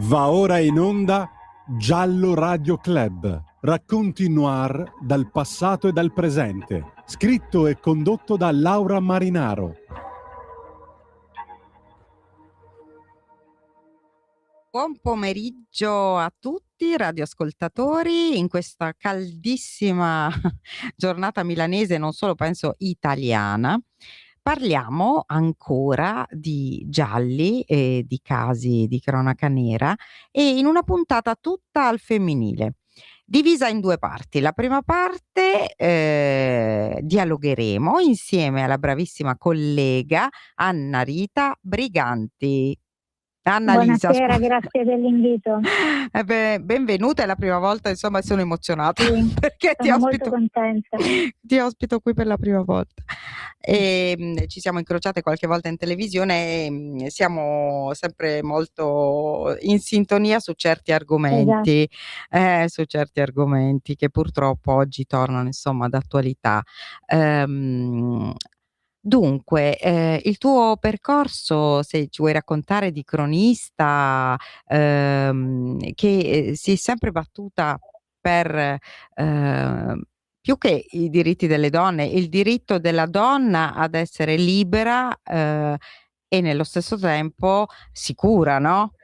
Va ora in onda Giallo Radio Club, racconti noir dal passato e dal presente, scritto e condotto da Laura Marinaro. Buon pomeriggio a tutti radioascoltatori in questa caldissima giornata milanese, non solo penso italiana. Parliamo ancora di gialli e di casi di cronaca nera e in una puntata tutta al femminile, divisa in due parti. La prima parte dialogheremo insieme alla bravissima collega Anna Rita Briganti. Annalisa, Buonasera, grazie dell'invito. Benvenuta, è la prima volta, insomma, sono emozionata Sì, perché sono molto contenta. ti ospito qui per la prima volta. Ci siamo incrociate qualche volta in televisione e siamo sempre molto in sintonia su certi argomenti, su certi argomenti che purtroppo oggi tornano, insomma, d'attualità. Dunque, il tuo percorso, se ci vuoi raccontare di cronista, che, si è sempre battuta per, più che i diritti delle donne, il diritto della donna ad essere libera, e nello stesso tempo sicura, no?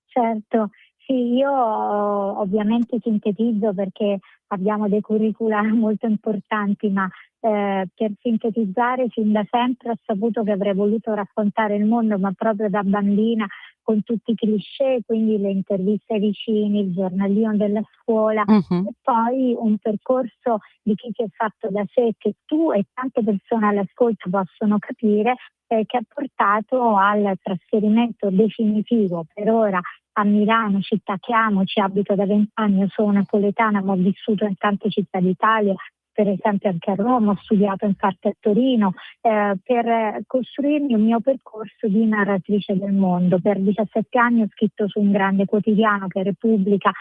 Certo, sì, io ovviamente sintetizzo perché abbiamo dei curricula molto importanti, ma per sintetizzare, fin da sempre ho saputo che avrei voluto raccontare il mondo, ma proprio da bambina, con tutti i cliché, quindi le interviste ai vicini, il giornalino della scuola, e poi un percorso di chi si è fatto da sé, che tu e tante persone all'ascolto possono capire, che ha portato al trasferimento definitivo per ora a Milano, città che amo, ci abito da 20 anni, io sono napoletana ma ho vissuto in tante città d'Italia, per esempio anche a Roma, ho studiato in parte a Torino, per costruirmi un mio percorso di narratrice del mondo. Per 17 anni ho scritto su un grande quotidiano che è Repubblica,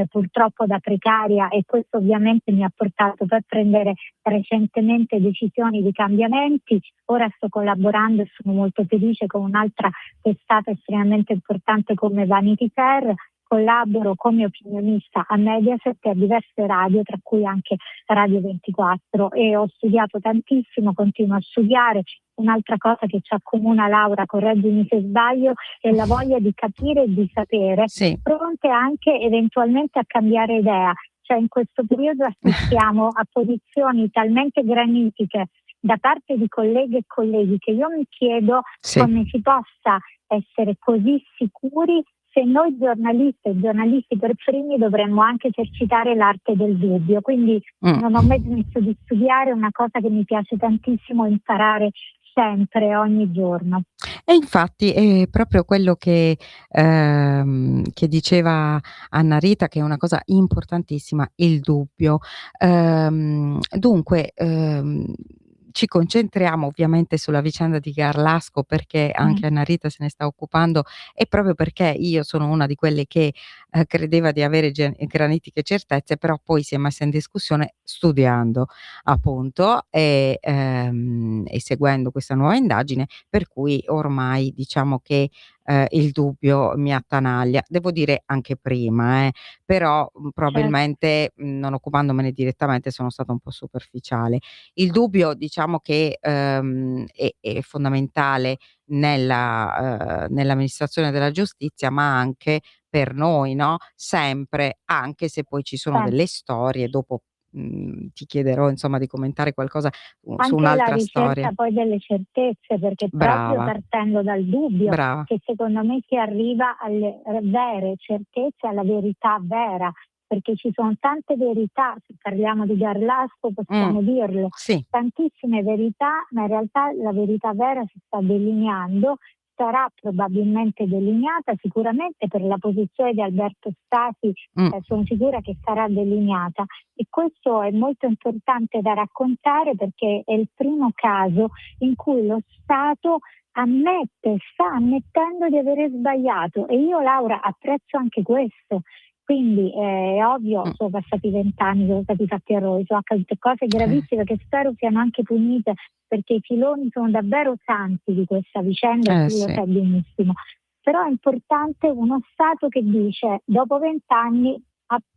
purtroppo da precaria, e questo ovviamente mi ha portato per prendere recentemente decisioni di cambiamenti. Ora sto collaborando e sono molto felice con un'altra testata estremamente importante come Vanity Fair. Collaboro come opinionista a Mediaset e a diverse radio, tra cui anche Radio 24, e ho studiato tantissimo, continuo a studiare. Un'altra cosa che ci accomuna, Laura, correggimi se sbaglio, è la voglia di capire e di sapere, Sì. pronte anche eventualmente a cambiare idea. Cioè in questo periodo assistiamo a posizioni talmente granitiche da parte di colleghe e colleghi che io mi chiedo come si possa essere così sicuri se noi giornalisti e giornalisti per primi dovremmo anche esercitare l'arte del dubbio. Quindi non ho mai smesso di studiare, è una cosa che mi piace tantissimo imparare sempre, ogni giorno. E infatti è proprio quello che diceva Anna Rita, che è una cosa importantissima, il dubbio. Dunque, ci concentriamo ovviamente sulla vicenda di Garlasco, perché anche Anna Rita se ne sta occupando, e proprio perché io sono una di quelle che credeva di avere granitiche certezze, però poi si è messa in discussione studiando, appunto, e seguendo questa nuova indagine, per cui ormai diciamo che il dubbio mi attanaglia. Devo dire anche prima, però probabilmente non occupandomene direttamente sono stata un po' superficiale. Il dubbio, diciamo che è fondamentale nell'amministrazione della giustizia, ma anche per noi, no, sempre, anche se poi ci sono delle storie. Dopo ti chiederò, insomma, di commentare qualcosa su Anche la un'altra ricerca storia. poi delle certezze, perché proprio Brava, partendo dal dubbio brava. che secondo me si arriva alle vere certezze, alla verità vera, perché ci sono tante verità, se parliamo di Garlasco possiamo dirlo, Sì. tantissime verità, ma in realtà la verità vera si sta delineando, sarà probabilmente delineata, sicuramente per la posizione di Alberto Stasi sono sicura che sarà delineata, e questo è molto importante da raccontare perché è il primo caso in cui lo Stato sta ammettendo di avere sbagliato, e io, Laura, apprezzo anche questo. Quindi è ovvio, sono passati 20 anni, sono stati fatti errori, sono accadute cose gravissime che spero siano anche punite, perché i filoni sono davvero tanti di questa vicenda e tu lo sai benissimo. però è importante uno Stato che dice dopo 20 anni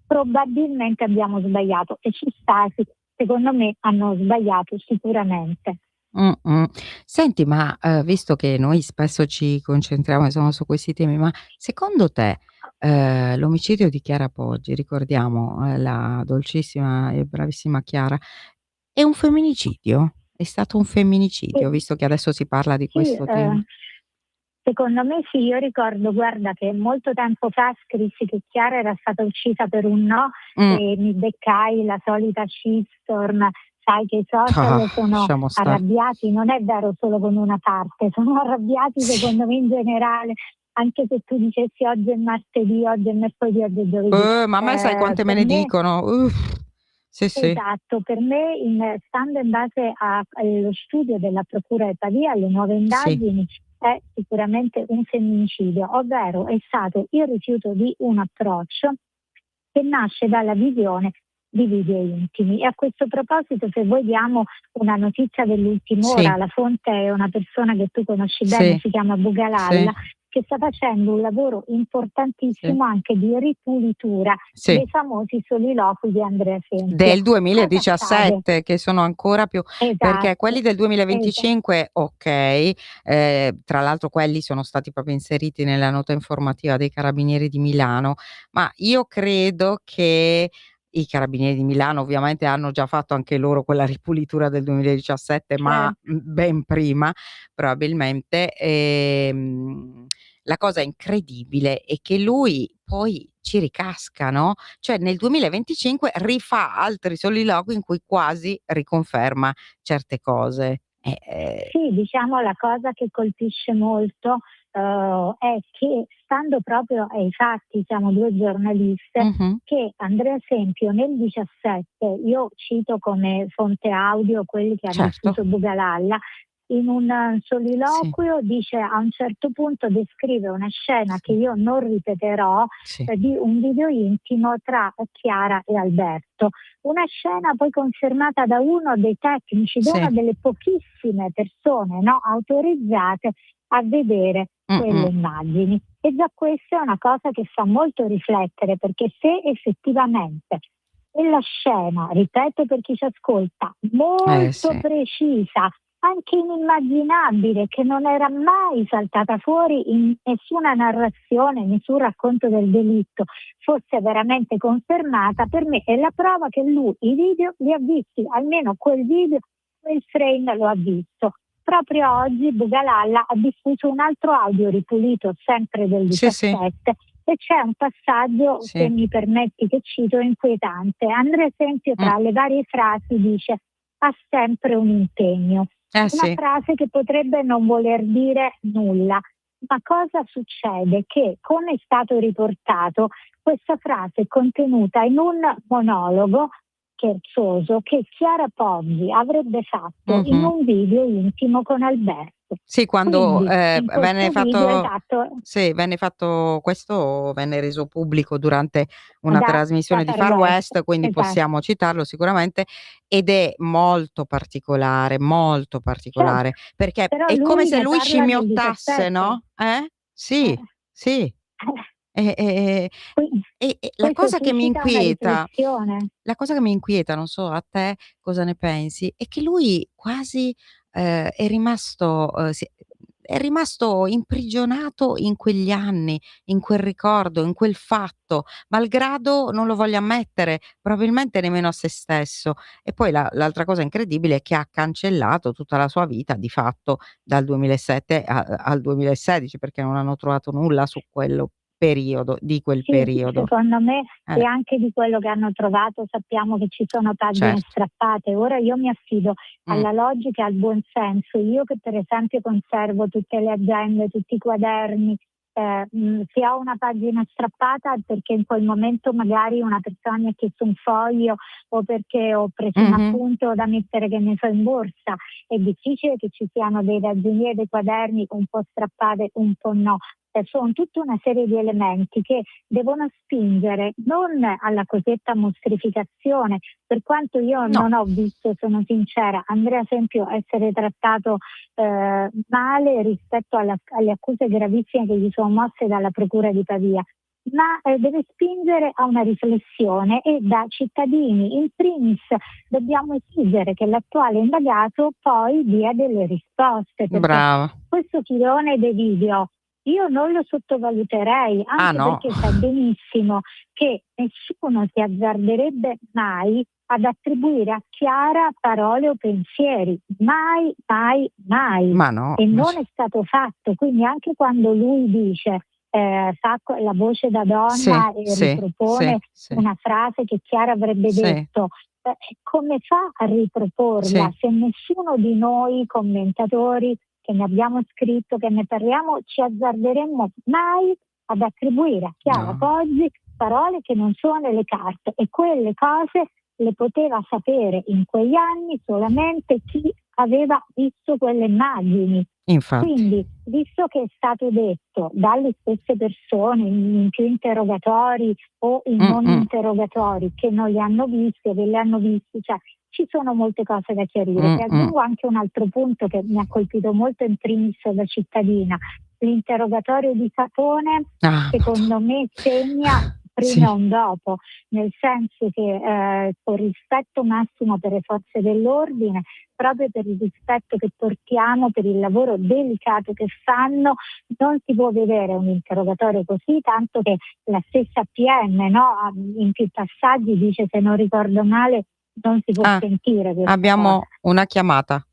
probabilmente abbiamo sbagliato, e ci sta, secondo me hanno sbagliato sicuramente. Mh-mh. Senti, ma, visto che noi spesso ci concentriamo insomma su questi temi, ma secondo te, l'omicidio di Chiara Poggi, ricordiamo, la dolcissima e bravissima Chiara, è un femminicidio? È stato un femminicidio, E visto che adesso si parla di sì, questo tema? secondo me sì, io ricordo, guarda, che molto tempo fa scrissi che Chiara era stata uccisa per un no Mh. e mi beccai la solita shitstorm. Sai che i social sono Lasciamo stare. arrabbiati, non è vero solo con una parte, sono arrabbiati Sì. secondo me in generale, anche se tu dicessi oggi è martedì, oggi è mercoledì, oggi è giovedì. Ma a me sai quante me Per ne me dicono? Sì, sì. Esatto, per me stando in base allo studio della Procura di Pavia, alle nuove Sì, indagini, è sicuramente un femminicidio, ovvero è stato il rifiuto di un approccio che nasce dalla visione di video intimi. E a questo proposito, se voi diamo una notizia dell'ultima ora, sì, la fonte è una persona che tu conosci bene, sì, si chiama sì, Bugalalla, che sta facendo un lavoro sì, importantissimo anche di ripulitura sì. dei famosi soliloqui di Andrea Sempio. Del Cosa accade? 2017 che sono ancora più, perché quelli Esatto, del esa 2025 okay, tra l'altro quelli sono stati proprio inseriti nella nota informativa dei Carabinieri di Milano, ma io credo che i Carabinieri di Milano ovviamente hanno già fatto anche loro quella ripulitura del 2017, ma, certo. ben prima probabilmente. La cosa incredibile è che lui poi ci ricasca, no, cioè nel 2025 rifà altri soliloqui in cui quasi riconferma certe cose. Sì, diciamo la cosa che colpisce molto, è che stando proprio ai fatti, siamo 2 giornaliste, Mh-mh, che Andrea Sempio nel 17, io cito come fonte audio quelli che ha certo, diffuso Bugalalla, in un sì, soliloquio dice, a un certo punto descrive una scena che sì, io non ripeterò, sì, di un video intimo tra Chiara e Alberto. Una scena poi confermata da uno dei tecnici, da sì, una delle pochissime persone, no, autorizzate a vedere quelle mh-mh, immagini. E già questa è una cosa che fa molto riflettere, perché se effettivamente quella scena, ripeto per chi ci ascolta, molto sì, precisa, anche inimmaginabile, che non era mai saltata fuori in nessuna narrazione, nessun racconto del delitto, fosse veramente confermata, per me è la prova che lui i video li ha visti, almeno quel video, quel frame lo ha visto. Proprio oggi Bugalalla ha diffuso un altro audio ripulito, sempre del sì, sì, 17, e c'è un passaggio, se sì, mi permetti che cito, inquietante. Andrea Esempio, mh, tra le varie frasi, dice: ha sempre un impegno. Una sì, frase che potrebbe non voler dire nulla. Ma cosa succede? Che, come è stato riportato, questa frase è contenuta in un monologo scherzoso che Chiara Poggi avrebbe fatto in mh-mh. un video intimo con Alberto. Sì, quando, Quindi in venne questo video, fatto esatto, sì, venne fatto questo venne reso pubblico durante una da trasmissione di Far Far West, West, quindi esatto. possiamo citarlo sicuramente, ed è molto Certo, particolare, perché però è come lui se ne lui parla nel scimmiottasse, 17. no, eh? Eh, Sì, sì. E e qui- la Questo cosa che mi suscita una inquieta riflessione. non so a te cosa ne pensi, è che lui quasi, è rimasto è rimasto imprigionato in quegli anni, in quel ricordo, in quel fatto, malgrado non lo voglia ammettere, probabilmente nemmeno a se stesso. E poi l'altra cosa incredibile è che ha cancellato tutta la sua vita di fatto dal 2007 al 2016, perché non hanno trovato nulla su quello periodo di quel Sì, periodo. secondo me, e Eh, anche di quello che hanno trovato sappiamo che ci sono pagine certo. strappate. Ora io mi affido Mh. alla logica e al buon senso. Io che per esempio conservo tutte le agende, tutti i quaderni, se ho una pagina strappata è perché in quel momento magari una persona mi ha chiesto un foglio, o perché ho preso un Mh-mh. appunto da mettere, che ne so, in borsa. È difficile che ci siano dei ragionieri, dei quaderni un po' strappate, un po' no. sono tutta una serie di elementi che devono spingere non alla cosiddetta mostrificazione, per quanto io non ho visto, sono sincera, Andrea Sempio essere trattato male rispetto alle accuse gravissime che gli sono mosse dalla Procura di Pavia, ma deve spingere a una riflessione, e da cittadini in primis dobbiamo esigere che l'attuale indagato poi dia delle risposte, perché Brava. questo filone dei video io non lo sottovaluterei, anche perché sai benissimo che nessuno si azzarderebbe mai ad attribuire a Chiara parole o pensieri, mai, mai, mai. Ma no. E non è stato fatto, quindi anche quando lui dice fa la voce da donna ripropone una frase che Chiara avrebbe detto, come fa a riproporla se nessuno di noi commentatori che ne abbiamo scritto, che ne parliamo, ci azzarderemmo mai ad attribuire a Chiara Poggi parole che non sono nelle carte, e quelle cose le poteva sapere in quegli anni solamente chi aveva visto quelle immagini. Infatti. Quindi, visto che è stato detto dalle stesse persone in più interrogatori o in non interrogatori che non li hanno visti o che li hanno visti, cioè ci sono molte cose da chiarire. E aggiungo anche un altro punto che mi ha colpito molto in primis da cittadina. L'interrogatorio di Sapone secondo me segna prima e un dopo, nel senso che con rispetto massimo per le forze dell'ordine, proprio per il rispetto che portiamo per il lavoro delicato che fanno, non si può vedere un interrogatorio così, tanto che la stessa PM in più passaggi dice, se non ricordo male, non si può sentire questa abbiamo cosa. una chiamata.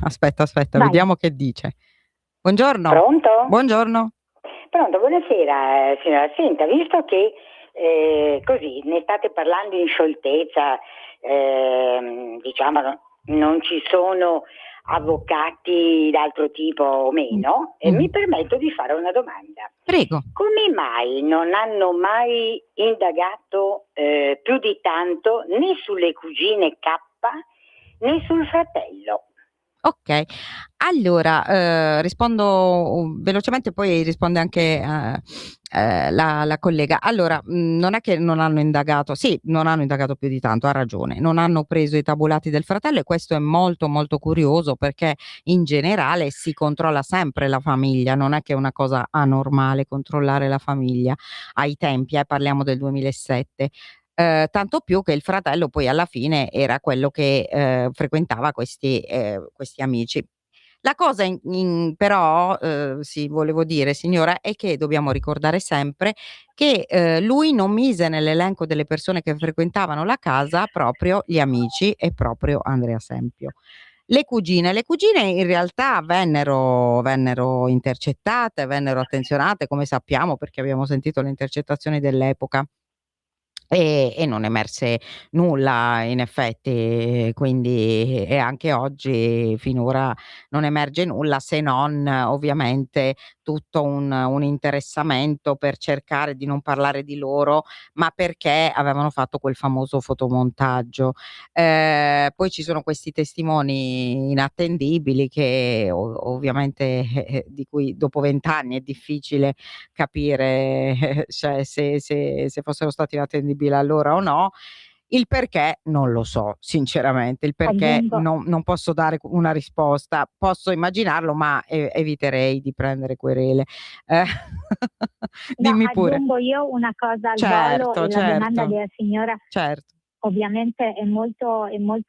Aspetta, Vai. vediamo che dice. Buongiorno. Pronto? Buongiorno. Pronto, buonasera signora. Senta, visto che così ne state parlando in scioltezza, diciamo non ci sono avvocati d'altro tipo o meno, mi permetto di fare una domanda. Prego. Come mai non hanno mai indagato più di tanto né sulle cugine K né sul fratello? Ok, allora rispondo velocemente, poi risponde anche la collega. Allora, non è che non hanno indagato, sì, non hanno indagato più di tanto, ha ragione, non hanno preso i tabulati del fratello, e questo è molto molto curioso, perché in generale si controlla sempre la famiglia, non è che è una cosa anormale controllare la famiglia ai tempi, parliamo del 2007. Tanto più che il fratello poi alla fine era quello che frequentava questi amici. La cosa però, sì, volevo dire signora, è che dobbiamo ricordare sempre che lui non mise nell'elenco delle persone che frequentavano la casa proprio gli amici e proprio Andrea Sempio. Le cugine in realtà vennero intercettate, vennero attenzionate, come sappiamo, perché abbiamo sentito le intercettazioni dell'epoca. E non emerse nulla in effetti, quindi e anche oggi finora non emerge nulla, se non ovviamente tutto un interessamento per cercare di non parlare di loro, ma perché avevano fatto quel famoso fotomontaggio. Poi ci sono questi testimoni inattendibili che ovviamente di cui dopo 20 anni è difficile capire cioè se fossero stati inattendibili allora o no. Il perché non lo so, sinceramente, il perché non posso dare una risposta. Posso immaginarlo, ma eviterei di prendere querele. Dimmi pure. Aggiungo io una cosa al volo, e la domanda della signora ovviamente è molto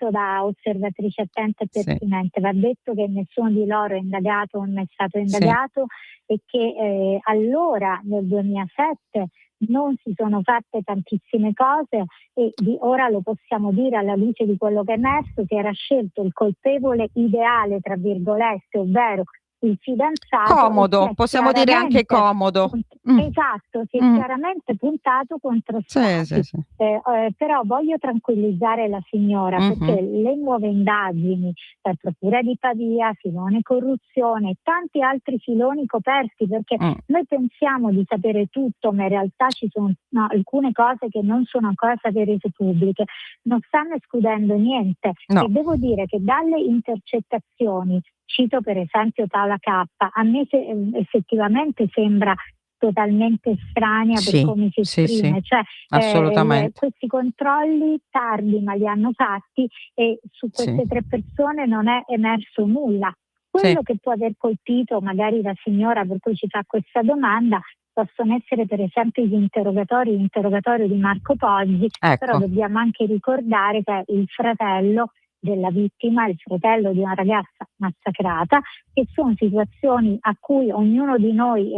da osservatrice attenta e pertinente. Va detto che nessuno di loro è indagato o non è stato indagato, e che allora nel 2007 non si sono fatte tantissime cose, e ora lo possiamo dire alla luce di quello che è emerso, che era scelto il colpevole ideale, tra virgolette, ovvero il fidanzato. Comodo, possiamo dire anche comodo. Esatto, si è chiaramente puntato contro Strati. Però voglio tranquillizzare la signora, perché le nuove indagini, Procura di Pavia, filone corruzione e tanti altri filoni coperti, perché noi pensiamo di sapere tutto, ma in realtà ci sono alcune cose che non sono ancora state rese pubbliche, non stanno escludendo niente. E devo dire che dalle intercettazioni, cito per esempio Paola K, a me effettivamente sembra totalmente estranea per Sì, come si sì, sì, esprime, cioè assolutamente. questi controlli tardi ma li hanno fatti e su Sì, queste 3 persone non è emerso nulla. sì, Quello che può aver colpito magari la signora per cui ci fa questa domanda possono essere per esempio l'interrogatorio di Marco Poggi, però ecco, dobbiamo anche ricordare che il fratello della vittima, il fratello di una ragazza massacrata, che sono situazioni a cui ognuno di noi,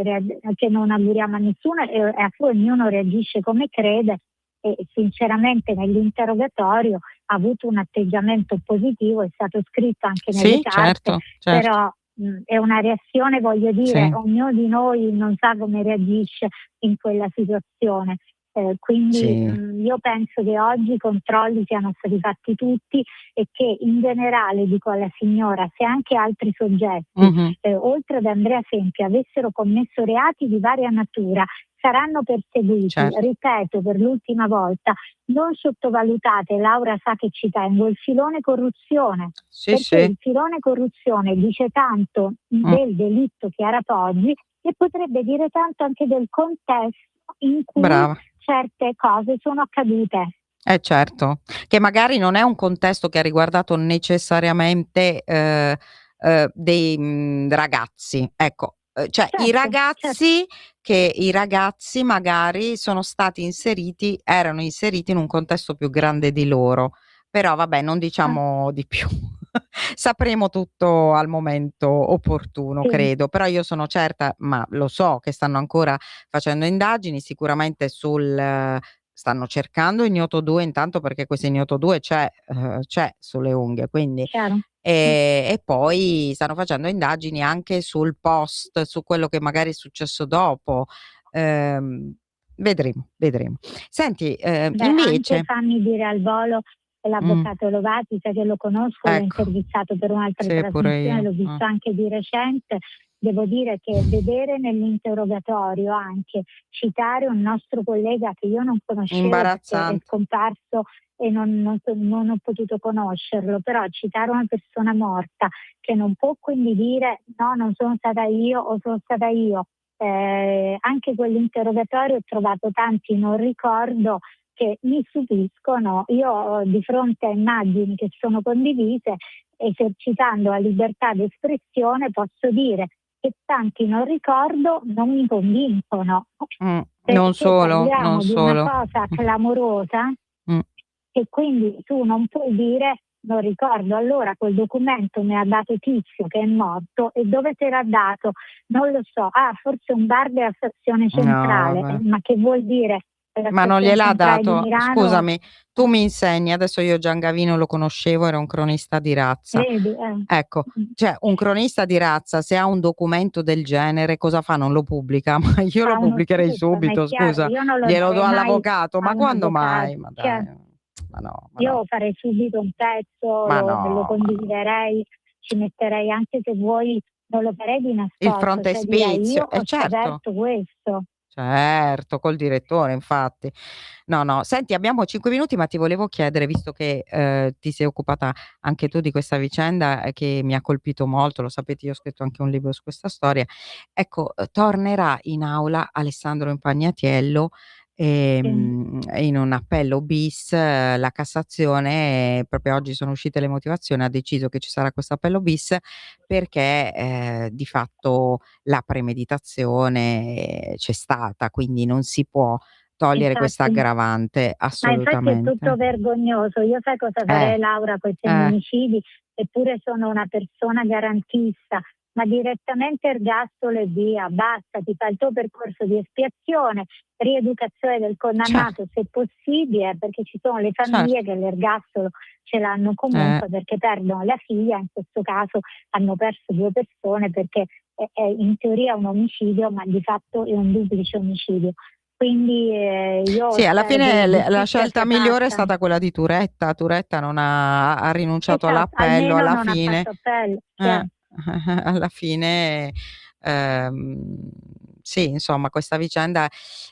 che non auguriamo a nessuno e a cui ognuno reagisce come crede, e sinceramente nell'interrogatorio ha avuto un atteggiamento positivo, è stato scritto anche nelle sì, carte, certo, però è una reazione, voglio dire, sì, ognuno di noi non sa come reagisce in quella situazione. Quindi sì, io penso che oggi i controlli siano stati fatti tutti e che in generale, dico alla signora, se anche altri soggetti, mhm, oltre ad Andrea Sempi, avessero commesso reati di varia natura, saranno perseguiti. certo, Ripeto per l'ultima volta, non sottovalutate, Laura sa che ci tengo, il filone corruzione, sì, perché sì, il filone corruzione dice tanto mm, del delitto Chiara Poggi e potrebbe dire tanto anche del contesto in cui brava. certe cose sono accadute. Certo, che magari non è un contesto che ha riguardato necessariamente, dei, ragazzi, ecco. Cioè Certo, certo. i ragazzi magari sono stati erano inseriti in un contesto più grande di loro. Però vabbè, non Ah, diciamo di più. Sapremo tutto al momento opportuno, sì, credo. Però io sono certa, ma lo so, che stanno ancora facendo indagini sicuramente stanno cercando Ignoto 2 intanto perché questo Ignoto 2 c'è sulle unghie, quindi chiaro. e poi stanno facendo indagini anche sul post, su quello che magari è successo dopo. Ehm, vedremo. Senti, Beh, anche invece fammi dire al volo mh, l'avvocato Lovati, sai che lo conosco, l'ho ecco, intervistato per un'altra sì pure trasmissione, io. l'ho visto anche di recente. Devo dire che vedere nell'interrogatorio anche citare un nostro collega che io non conoscevo perché è Imbarazzante. scomparso e non ho potuto conoscerlo, però citare una persona morta che non può quindi dire no, non sono stata io o sono stata io. Anche quell'interrogatorio ho trovato tanti non ricordo che mi stupiscono. Io di fronte a immagini che sono condivise, esercitando la libertà d'espressione, posso dire che tanti non ricordo non mi convincono, Non perché solo, non parliamo di una solo. cosa clamorosa Mh. e quindi tu non puoi dire non ricordo, allora quel documento mi ha dato Tizio che è morto e dove te l'ha dato? Non lo so, forse un bar della stazione No, centrale, vabbè. ma che vuol dire? La Ma non stazione gliel'ha centrale di dato? Milano, Scusami, tu mi insegni, adesso io Giangavino lo conoscevo, era un cronista di razza. vedi? Ecco, cioè un cronista di razza se ha un documento del genere cosa fa? Non lo pubblica? Ma io lo Fa uno pubblicherei scoop, ma è subito, chiaro, scusa. io non lo Glielo do darei mai all'avvocato, a ma un quando avvocato. mai? Ma Cioè, dai, ma no, ma no, io farei subito un pezzo, ma no, lo ma no. condividerei, ci metterei anche se vuoi, non lo farei di Il nascosto, cioè direi io frontespizio, ho certo. scoperto questo. Certo, col direttore infatti. No, no, senti abbiamo 5 minuti, ma ti volevo chiedere, visto che, ti sei occupata anche tu di questa vicenda, che mi ha colpito molto, lo sapete io ho scritto anche un libro su questa storia, ecco, tornerà in aula Alessandro Impagnatiello, Sì. in un appello bis, la Cassazione, proprio oggi sono uscite le motivazioni, ha deciso che ci sarà questo appello bis perché, di fatto la premeditazione c'è stata, quindi non si può togliere questa Infatti, aggravante, ma infatti è tutto assolutamente. vergognoso. Io sai cosa Eh, farei, Laura, con i eh, femminicidi? Eppure sono una persona garantista, ma direttamente ergastolo e via, basta, ti fai il tuo percorso di espiazione, rieducazione del cer condannato se possibile, perché ci sono le famiglie certo, che l'ergastolo ce l'hanno eh. comunque perché perdono la figlia, in questo caso hanno perso 2 persone perché è in teoria un omicidio, ma di fatto è un duplice omicidio. Quindi io Sì, alla spero che fine la la giustizia scelta sia migliore è fatta. stata quella di Turetta. Turetta non ha rinunciato Esatto, all'appello almeno alla non ha fine. fatto appello. Eh, alla fine, sì, insomma, questa vicenda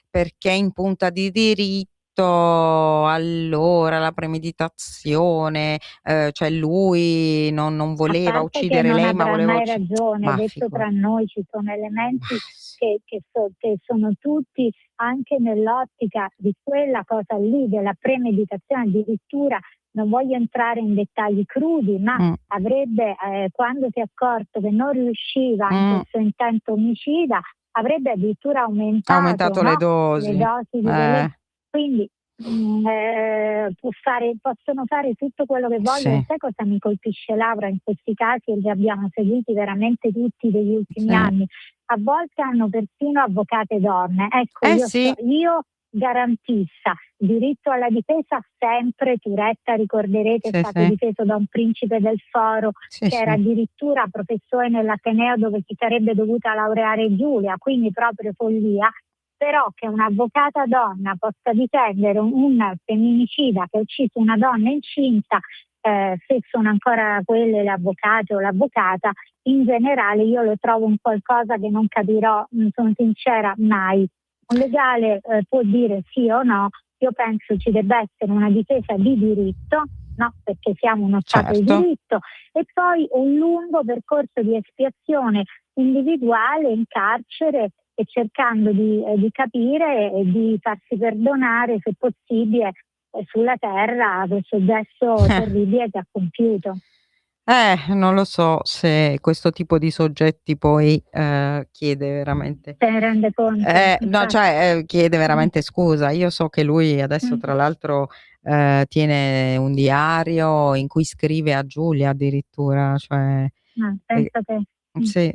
perché in punta di diritto detto allora la premeditazione, cioè lui non A voleva parte che uccidere non lei, ma avrà voleva mai uccidere. ragione, Ma detto tra noi ci sono elementi sì. che sono tutti anche nell'ottica di quella cosa lì, della premeditazione. Addirittura non voglio entrare in dettagli crudi, ma avrebbe, quando si è accorto che non riusciva in questo intento omicida, avrebbe addirittura aumentato le le dosi. dosi di veleno. Quindi possono fare tutto quello che vogliono. Sì. Sai cosa mi colpisce, Laura, in questi casi, e li abbiamo seguiti veramente tutti degli ultimi Sì. anni? A volte hanno persino avvocate donne. Ecco, Sì. io garantista, diritto alla difesa sempre. Turetta, ricorderete, è stato difeso da un principe del foro che era addirittura professore nell'Ateneo dove si sarebbe dovuta laureare Giulia, quindi proprio follia. Però che un'avvocata donna possa difendere un femminicida che ha ucciso una donna incinta, se sono ancora quelle le avvocate o l'avvocata, in generale io lo trovo un qualcosa che non capirò, sono sincera, mai. Un legale può dire sì o no, io penso ci debba essere una difesa di diritto, no? Perché siamo uno Stato di diritto, e poi un lungo percorso di espiazione individuale in carcere e cercando di capire e di farsi perdonare, se possibile, sulla terra questo gesto terribile che ha compiuto. Non lo so se questo tipo di soggetti poi chiede veramente. Se ne rende conto? No, cioè chiede veramente scusa. Io so che lui adesso tra l'altro tiene un diario in cui scrive a Giulia addirittura, cioè penso che sì.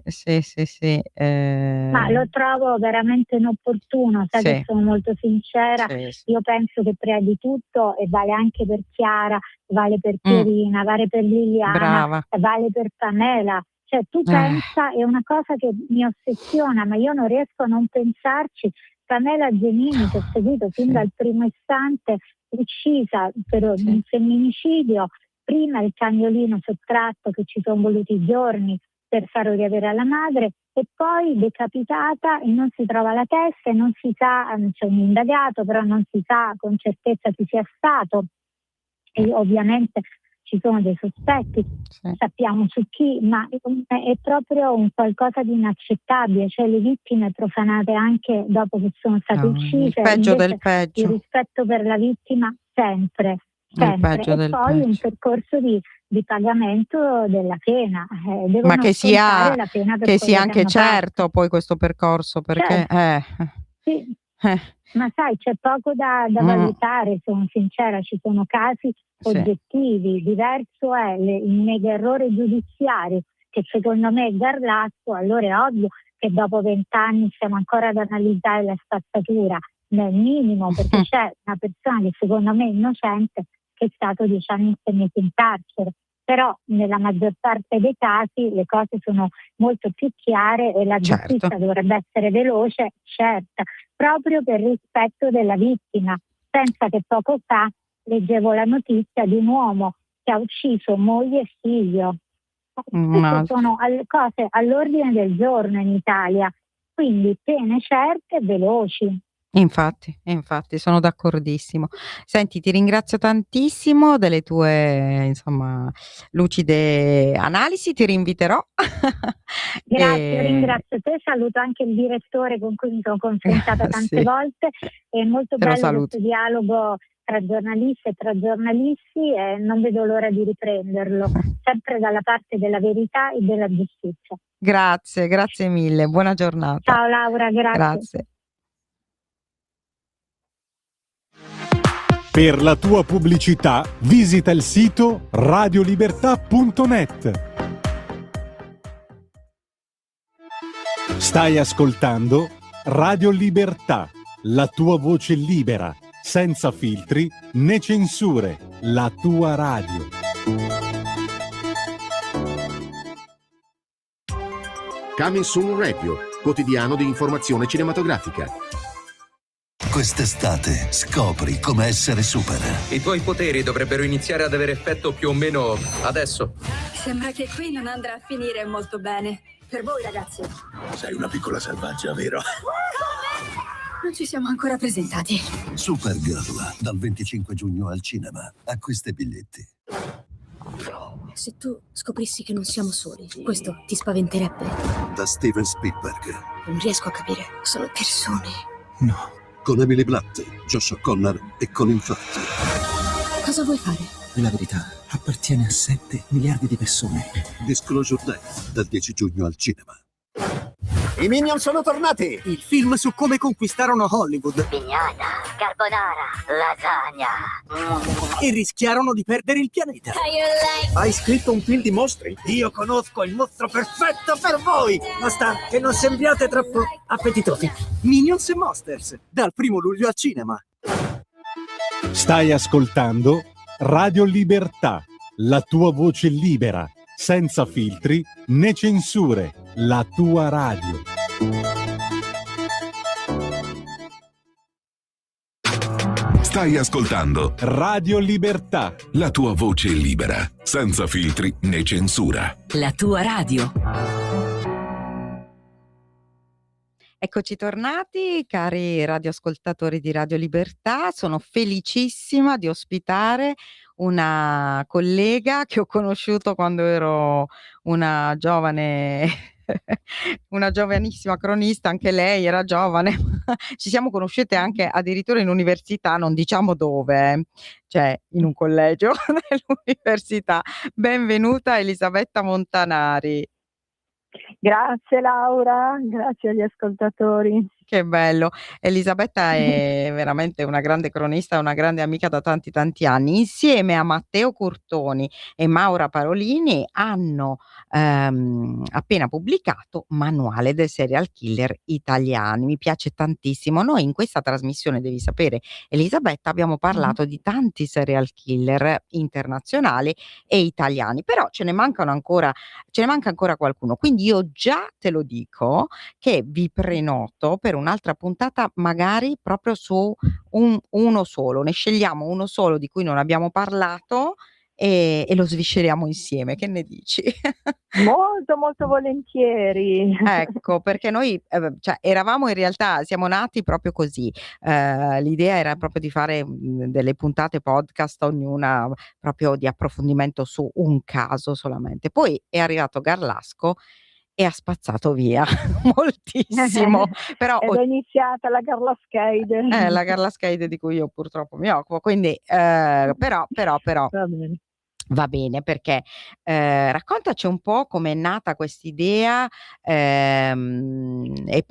Ma lo trovo veramente inopportuno, sai che sono molto sincera. Io penso che prima di tutto, e vale anche per Chiara, vale per Pierina, vale per Liliana, vale per Pamela. Cioè tu pensa, è una cosa che mi ossessiona, ma io non riesco a non pensarci. Pamela Genini, che ho seguito fin dal primo istante, uccisa per un femminicidio, prima il cagnolino sottratto che ci sono voluti giorni per farlo riavere alla madre, e poi decapitata e non si trova la testa e non si sa, c'è un indagato, però non si sa con certezza chi sia stato, e ovviamente ci sono dei sospetti, sappiamo su chi, ma è proprio un qualcosa di inaccettabile, cioè le vittime profanate anche dopo che sono state uccise, il peggio del peggio. Il rispetto per la vittima sempre. E poi un percorso di pagamento della pena, ma che sia, la pena per che sia anche certo fatto. Poi questo percorso, perché sì. Ma sai, c'è poco da valutare, sono sincera, ci sono casi oggettivi, diverso è il mega errore giudiziario che secondo me è Garlasco. Allora è ovvio che dopo 20 anni stiamo ancora ad analizzare la spazzatura nel minimo, perché c'è una persona che secondo me è innocente, che è stato 10 anni e mesi in carcere. Però nella maggior parte dei casi le cose sono molto più chiare e la giustizia dovrebbe essere veloce, certa, proprio per rispetto della vittima. Pensa che poco fa leggevo la notizia di un uomo che ha ucciso moglie e figlio. Queste sono cose all'ordine del giorno in Italia, quindi pene certe e veloci. Infatti, sono d'accordissimo. Senti, ti ringrazio tantissimo delle tue, insomma, lucide analisi, ti rinviterò. Grazie, ringrazio te, saluto anche il direttore con cui mi sono confrontata tante volte. È molto bello questo dialogo tra giornalisti e tra giornalisti, e non vedo l'ora di riprenderlo, sempre dalla parte della verità e della giustizia. Grazie mille, buona giornata. Ciao Laura, grazie. Per la tua pubblicità visita il sito radiolibertà.net. Stai ascoltando Radio Libertà, la tua voce libera, senza filtri né censure, la tua radio. Coming Soon Radio, quotidiano di informazione cinematografica. Quest'estate scopri come essere super. I tuoi poteri dovrebbero iniziare ad avere effetto più o meno adesso. Sembra che qui non andrà a finire molto bene. Per voi, ragazzi. Sei una piccola selvaggia, vero? Come? non ci siamo ancora presentati. Supergirl, dal 25 giugno al cinema. Acquista i biglietti. Se tu scoprissi che non siamo soli, questo ti spaventerebbe? Da Steven Spielberg. Non riesco a capire. Sono persone. No. Con Emily Blunt, Josh O'Connor e Colin Firth. Cosa vuoi fare? La verità appartiene a 7 miliardi di persone. Disclosure Day, dal 10 giugno al cinema. I Minion sono tornati! Il film su come conquistarono Hollywood. Pignata, carbonara, lasagna. E rischiarono di perdere il pianeta. Hai scritto un film di mostri? Io conosco il mostro perfetto per voi! Basta che non sembriate troppo appetitosi. Minions e Monsters, dal 1 luglio al cinema. Stai ascoltando Radio Libertà, la tua voce libera, senza filtri né censure, la tua radio. Stai ascoltando Radio Libertà, la tua voce libera, senza filtri né censura. La tua radio. Eccoci tornati, cari radioascoltatori di Radio Libertà. Sono felicissima di ospitare una collega che ho conosciuto quando ero una giovane, una giovanissima cronista, anche lei era giovane. Ci siamo conosciute anche addirittura in università, non diciamo dove, cioè in un collegio dell'università. Benvenuta Elisabetta Montanari. Grazie Laura, grazie agli ascoltatori. Che bello. Elisabetta è veramente una grande cronista, una grande amica da tanti anni. Insieme a Matteo Curtoni e Maura Parolini hanno appena pubblicato Manuale del serial killer italiani. Mi piace tantissimo. Noi in questa trasmissione, devi sapere, Elisabetta, abbiamo parlato di tanti serial killer internazionali e italiani, però ce ne manca ancora qualcuno. Quindi io già te lo dico che vi prenoto per un'altra puntata, magari proprio su uno solo. Ne scegliamo uno solo di cui non abbiamo parlato e lo svisceriamo insieme. Che ne dici? Molto, molto volentieri. Ecco, perché noi cioè, eravamo in realtà, siamo nati proprio così. L'idea era proprio di fare delle puntate podcast, ognuna proprio di approfondimento su un caso solamente. Poi è arrivato Garlasco e ha spazzato via moltissimo. Però Ed è iniziata la Garlascade. la Garlascade di cui io purtroppo mi occupo, quindi però Va bene. va bene, perché raccontaci un po' com'è nata quest'idea e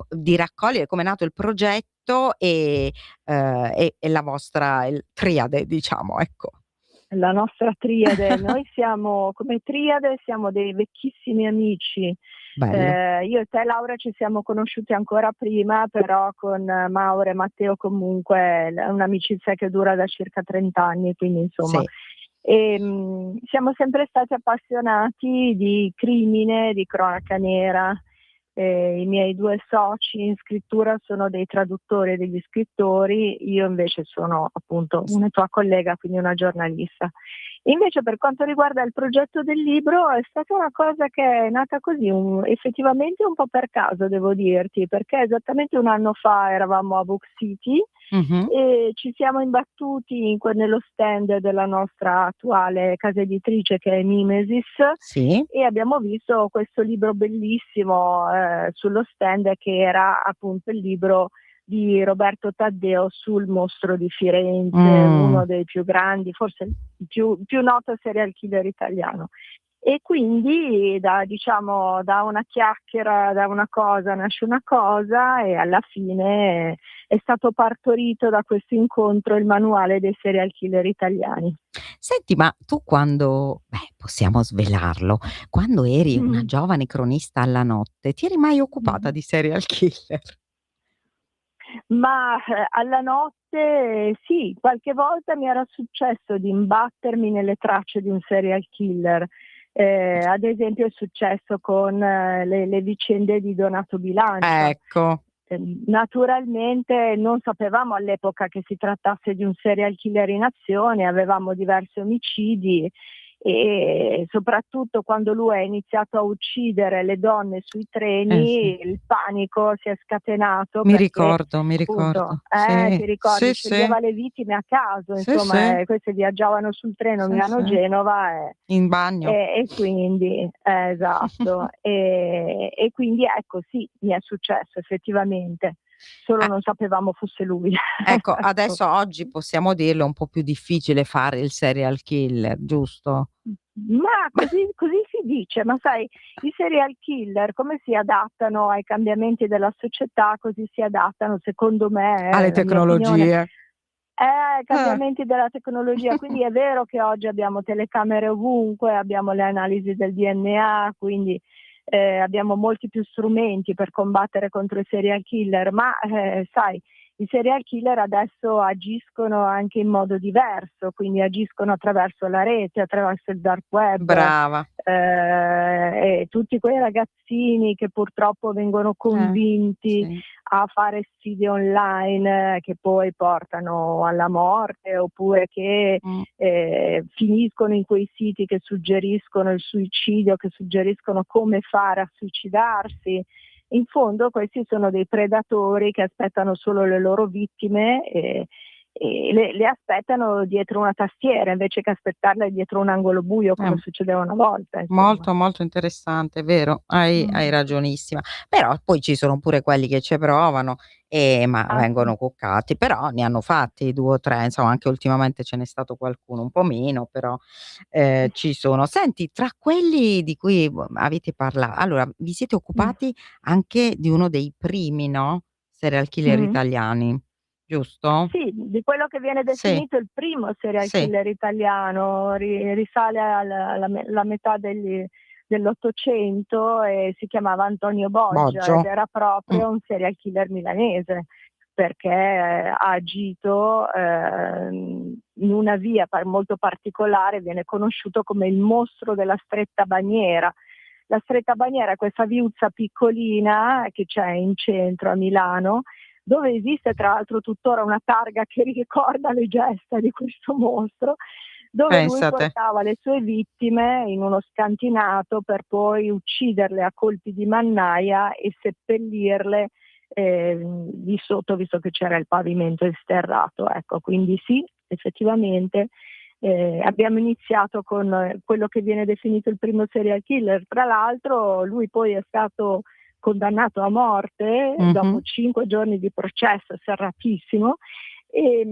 di raccogliere, com'è nato il progetto e la vostra triade, diciamo, ecco. La nostra triade, noi siamo come triade, siamo dei vecchissimi amici. Io e te Laura ci siamo conosciuti ancora prima, però con Maura e Matteo comunque è un'amicizia che dura da circa 30 anni, quindi insomma Sì. Siamo sempre stati appassionati di crimine, di cronaca nera. I miei due soci in scrittura sono dei traduttori e degli scrittori, io invece sono appunto una tua collega, quindi una giornalista. Invece per quanto riguarda il progetto del libro è stata una cosa che è nata così, effettivamente un po' per caso devo dirti, perché esattamente un anno fa eravamo a Book City e ci siamo imbattuti nello stand della nostra attuale casa editrice che è Mimesis, Sì. e abbiamo visto questo libro bellissimo sullo stand, che era appunto il libro di Roberto Taddeo sul mostro di Firenze, uno dei più grandi, forse il più noto serial killer italiano. E quindi da una chiacchiera, da una cosa nasce una cosa, e alla fine è stato partorito da questo incontro il manuale dei serial killer italiani. Senti, ma tu quando, possiamo svelarlo, quando eri una giovane cronista alla notte, ti eri mai occupata di serial killer? Ma alla notte sì, qualche volta mi era successo di imbattermi nelle tracce di un serial killer. Ad esempio è successo con le vicende di Donato Bilancia. Ecco. Naturalmente non sapevamo all'epoca che si trattasse di un serial killer in azione, avevamo diversi omicidi e soprattutto quando lui ha iniziato a uccidere le donne sui treni, il panico si è scatenato Mi perché ricordo, appunto, sì, ti ricordi, sì, sceglieva le vittime a caso, sì, insomma, sì, queste viaggiavano sul treno sì, sì, Milano-Genova in bagno. e quindi, esatto, e quindi ecco sì, mi è successo effettivamente, solo Ah, non sapevamo fosse lui. ecco, Ecco. adesso oggi possiamo dirlo, è un po' più difficile fare il serial killer, giusto? Ma così si dice, ma sai, i serial killer come si adattano ai cambiamenti della società, così si adattano, secondo me, Alle la mia opinione, tecnologie. ai cambiamenti della tecnologia. Quindi è vero che oggi abbiamo telecamere ovunque, abbiamo le analisi del DNA, quindi abbiamo molti più strumenti per combattere contro i serial killer, ma sai, i serial killer adesso agiscono anche in modo diverso, quindi agiscono attraverso la rete, attraverso il dark web, Brava. e tutti quei ragazzini che purtroppo vengono convinti Sì. a fare sfide online che poi portano alla morte, oppure che finiscono in quei siti che suggeriscono il suicidio, che suggeriscono come fare a suicidarsi. In fondo questi sono dei predatori che aspettano solo le loro vittime e le aspettano dietro una tastiera invece che aspettarle dietro un angolo buio come succedeva una volta. Insomma. Molto, molto interessante, è vero, hai ragionissima. Però poi ci sono pure quelli che ci provano ma vengono cuccati, però ne hanno fatti 2 o 3, insomma anche ultimamente ce n'è stato qualcuno, un po' meno, però ci sono. Senti, tra quelli di cui avete allora vi siete occupati anche di uno dei primi, no, serial killer italiani, giusto? Sì, di quello che viene Sì. definito il primo serial Sì. killer italiano, risale alla metà dell'Ottocento e si chiamava Antonio Boggia ed era proprio un serial killer milanese, perché ha agito in una via molto particolare, viene conosciuto come il mostro della stretta Bagnera. La stretta Bagnera è questa viuzza piccolina che c'è in centro a Milano, dove esiste tra l'altro tuttora una targa che ricorda le gesta di questo mostro, dove lui portava le sue vittime in uno scantinato per poi ucciderle a colpi di mannaia e seppellirle di sotto, visto che c'era il pavimento sterrato. Ecco, quindi sì, effettivamente abbiamo iniziato con quello che viene definito il primo serial killer. Tra l'altro lui poi è stato condannato a morte dopo 5 giorni di processo serratissimo e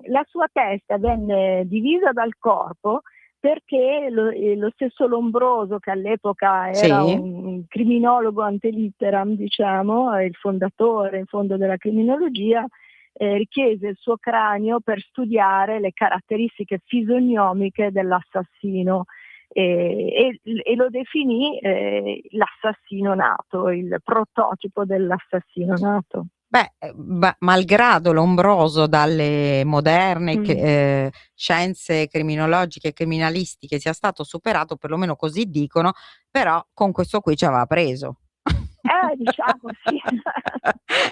la sua testa venne divisa dal corpo perché lo stesso Lombroso, che all'epoca era un criminologo ante litteram, diciamo, il fondatore in fondo della criminologia, richiese il suo cranio per studiare le caratteristiche fisionomiche dell'assassino. E lo definì l'assassino nato, il prototipo dell'assassino nato. Malgrado Lombroso dalle moderne scienze criminologiche e criminalistiche sia stato superato, perlomeno così dicono, però con questo qui ci aveva preso. Diciamo sì.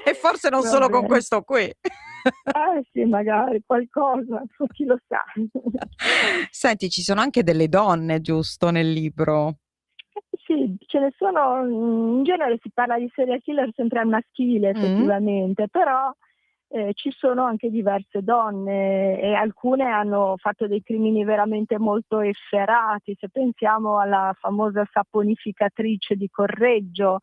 E forse non solo con questo qui. Sì, magari qualcosa, chi lo sa. Senti, ci sono anche delle donne, giusto, nel libro? Sì, ce ne sono, in genere si parla di serial killer sempre al maschile effettivamente, però ci sono anche diverse donne e alcune hanno fatto dei crimini veramente molto efferati. Se pensiamo alla famosa saponificatrice di Correggio,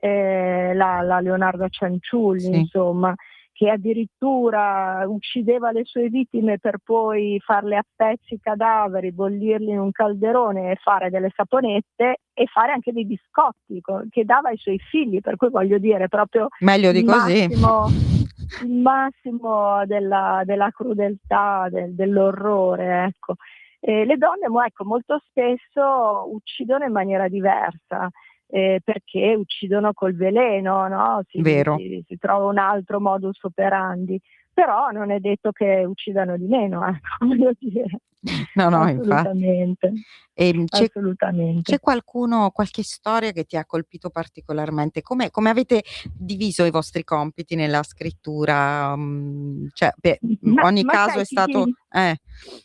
la Leonarda Cianciulli, insomma, che addirittura uccideva le sue vittime per poi farle a pezzi i cadaveri, bollirli in un calderone e fare delle saponette e fare anche dei biscotti che dava ai suoi figli, per cui voglio dire proprio meglio di così. Il massimo della crudeltà, dell'orrore, ecco. Le donne molto spesso uccidono in maniera diversa. Perché uccidono col veleno, no? Si trova un altro modus operandi, però non è detto che uccidano di meno, voglio dire. No, no, infatti. Assolutamente, C'è assolutamente. qualcuno, qualche storia che ti ha colpito particolarmente? Come avete diviso i vostri compiti nella scrittura? Cioè, ogni Ma caso sai, è stato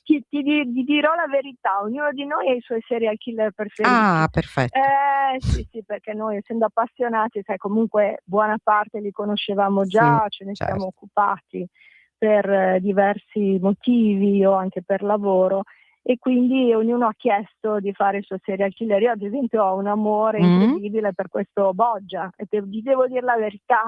ti dirò la verità, ognuno di noi ha i suoi serial killer preferiti. Ah, perfetto. Sì, sì, perché noi essendo appassionati, sai, comunque buona parte li conoscevamo Sì, già, ce ne siamo certo. occupati per diversi motivi o anche per lavoro, e quindi ognuno ha chiesto di fare il suo serial killer. Io ad esempio ho un amore incredibile per questo Boggia, e vi devo dire la verità,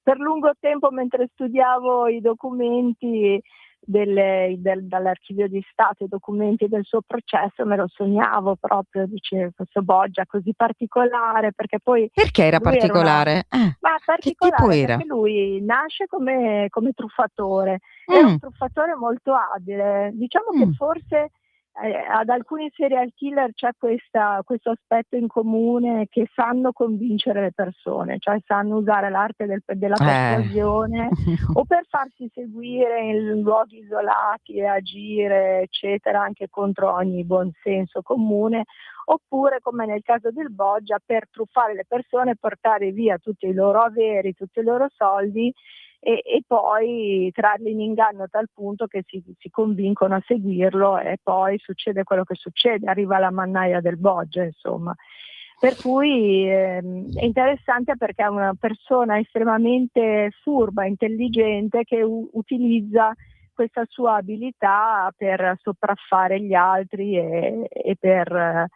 per lungo tempo mentre studiavo i documenti dall'archivio di Stato, i documenti del suo processo, me lo sognavo proprio, dicevo, questo Boggia così particolare, perché poi Perché era lui era una... particolare? Ma Che tipo particolare era? perché lui nasce come truffatore, era un truffatore molto abile, diciamo che forse ad alcuni serial killer c'è questo aspetto in comune, che sanno convincere le persone, cioè sanno usare l'arte della persuasione o per farsi seguire in luoghi isolati e agire, eccetera, anche contro ogni buonsenso comune, oppure, come nel caso del Boggia, per truffare le persone, portare via tutti i loro averi, tutti i loro soldi e poi trarli in inganno a tal punto che si convincono a seguirlo, e poi succede quello che succede, arriva la mannaia del Boggia, insomma. Per cui è interessante perché è una persona estremamente furba, intelligente, che utilizza questa sua abilità per sopraffare gli altri e per